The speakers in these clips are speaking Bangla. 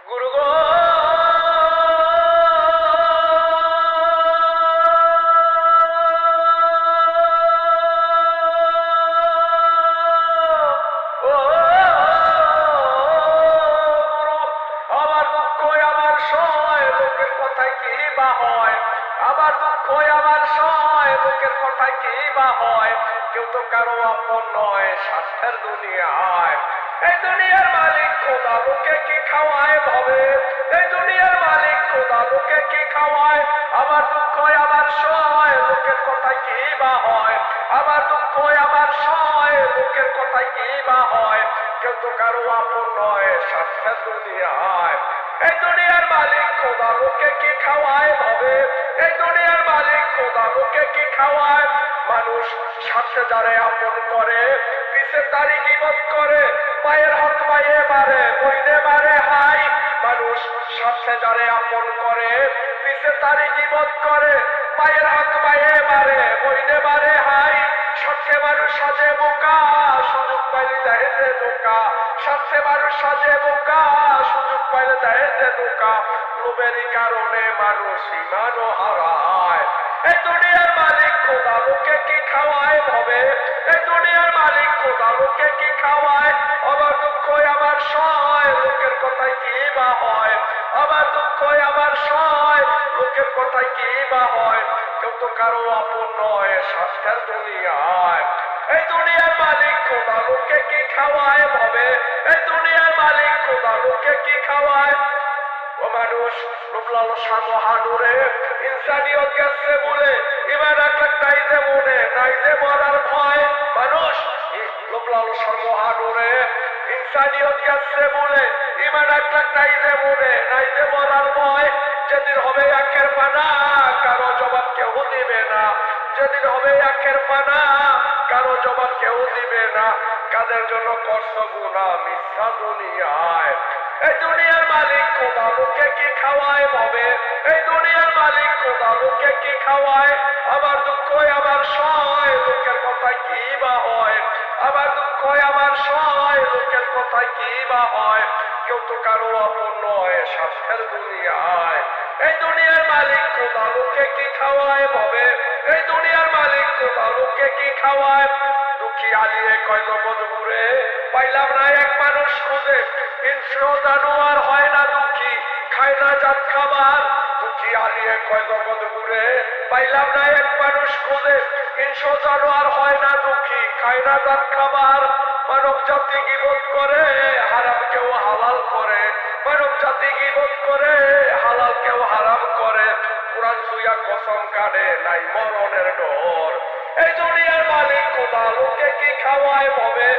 গুরু গো ও গুরু, আমার দুঃখ আমার সময় লোকের কথায় কি বা হয়, আমার দুঃখ আমার সময় লোকের কথায় কি বা হয়, কেউ তো কারো আপন নয় স্বার্থের দুনিয়ায়। এই দুনিয়ার মালিক খোদা, লোকে কি খাওয়ায় ভবে, এই দুনিয়ার মালিক খোদা, লোকে কি খাওয়ায়। আমার দুঃখ আমার সময় লোকের কথায় কি বা হয়, আমার দুঃখ আমার সময় লোকের কথায় কি বা হয়, কেউ তো কারো আপন নয় স্বার্থের দুনিয়ায়। এই দুনিয়ার মালিক খোদা, লোকে কি খাওয়ায় ভবে, এই দুনিয়ার মালিক খোদা, লোকে কি খাওয়ায়। মানুষ স্বার্থে যারে আপন করে পিছে তারি গীবত করে, মায়ের হক মায়ে মারে বইনে মারে হাই। মানুষ স্বার্থে যারে আপন করে পিছে তারি গীবত করে, মায়ের হক মায়ে মারে বইনে মারে হাই। স্বার্থে মানুষ সাজে বোকা, সুযোগ পাইলে দেয় যে ধোকা, স্বার্থে মানুষ সাজে বোকা, সুযোগ পাইলে দেয় যে ধোকা। লোভেরই কারণে মানুষ ইমানও হারায়। এই দুনিয়ার মালিক খোদা, লোকে কি খাওয়ায় ভবে, এই দুনিয়ার মালিক খোদা, লোকে কি খাওয়ায়। আমার দুঃখ আমার সয় লোকের কথায় কি বা হয়, আমার দুঃখ আমার সয় লোকের কথায় কি বা হয়, কেউ তো কারো আপন নয় স্বার্থের দুনিয়ায়। এই দুনিয়ার মালিক খোদা, লোকে কি খাওয়ায় ভবে, এই দুনিয়ার মালিক খোদা, লোকে কি খাওয়ায়। ও মানুষ লোভ লালসা মহানুরে ইনসানিয়ত গেছে বলে এবার রাখলাই যে মনে নাই যে মরার ভয়। মানুষ লোভ লালসার মহানুরে ইনসানিয়ত গেছে বলে ইমান রাখলাই যে মনে নাই যে মরার ভয়। যেদিন হবে একের পানা কারো জবাব কেউ দিবে না, যেদিন হবে একের পানা কারো জবাব কেউ দিবে না। কাদের জন্য করছ গুনাহ মিথ্যা দুনিয়ায়। এই দুনিয়ার মালিক খোদা, লোকে কি খাওয়ায় ভবে, এই দুনিয়ার মালিক খোদা, লোকে কি খাওয়ায়। আমার দুঃখ আমার সয় লোকের কথায় কি বা হয়, আমার দুঃখ আমার সয় লোকের কথায় কি বা হয়, কেউ তো কারো আপন নয় স্বার্থের দুনিয়ায়। এই দুনিয়ার মালিক খোদা, লোকে কি খাওয়ায় ভবে, এই দুনিয়ার মালিক খোদা, লোকে কি খাওয়ায়। দুঃখী আলিয়ে কয় জগৎ ঘুরে পাইলাম না এক মানুষ খুঁজে, হিংস্র জানোয়ার হয় না দুঃখী খায় না জাত খাবার। দুঃখী আলিয়ে কয় জগৎ ঘুরে পাইলাম না এক মানুষ খুঁজে, হিংস্র জানোয়ার হয় না দুঃখী খায় না জাত খাবার। মানব জাতি গীবত করে হারাম কেউ হালাল করে, মানব জাতি গীবত করে হালাল কেউ হারাম করে। কোরআন ছুঁয়া কসম কাটে নাই মরণের ডর। এই দুনিয়ার মালিক খোদা, লোকে কি খাওয়ায় ভবে,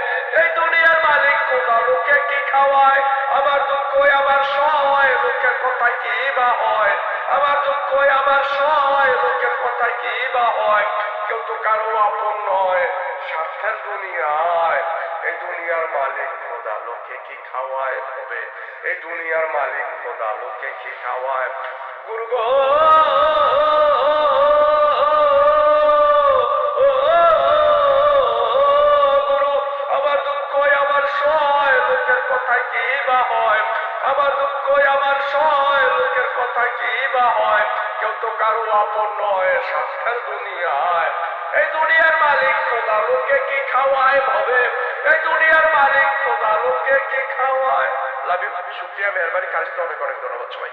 এই দুনিয়ার মালিক খোদা, লোকে কি খাওয়ায়। আমার দুঃখ আমার সয় লোকের কথায় কি বা হয়, আমার দুঃখ আমার সয় লোকের কথায় কি বা হয়, কেউ তো কারো আপন নয় স্বার্থের দুনিয়ায়। এই দুনিয়ার মালিক খোদা, লোকে কি খাওয়ায় ভবে, এই দুনিয়ার মালিক খোদা, লোকে কি খাওয়ায়। গুরু গো লোকের কথায় কি বা হয়, আমার দুঃখ আমার সয় লোকের কথায় কি বা হয়, কেউ তো কারো আপন নয় স্বার্থের দুনিয়ায়। এই দুনিয়ার মালিক খোদা, লোকে কি খাওয়ায় ভবে, এই দুনিয়ার মালিক খোদা, লোকে কি খাওয়ায়। লাভ ইউ, শুকরিয়া, মেহরবানি, কাজ তো অনেক অনেক ধন্যবাদ সবাই।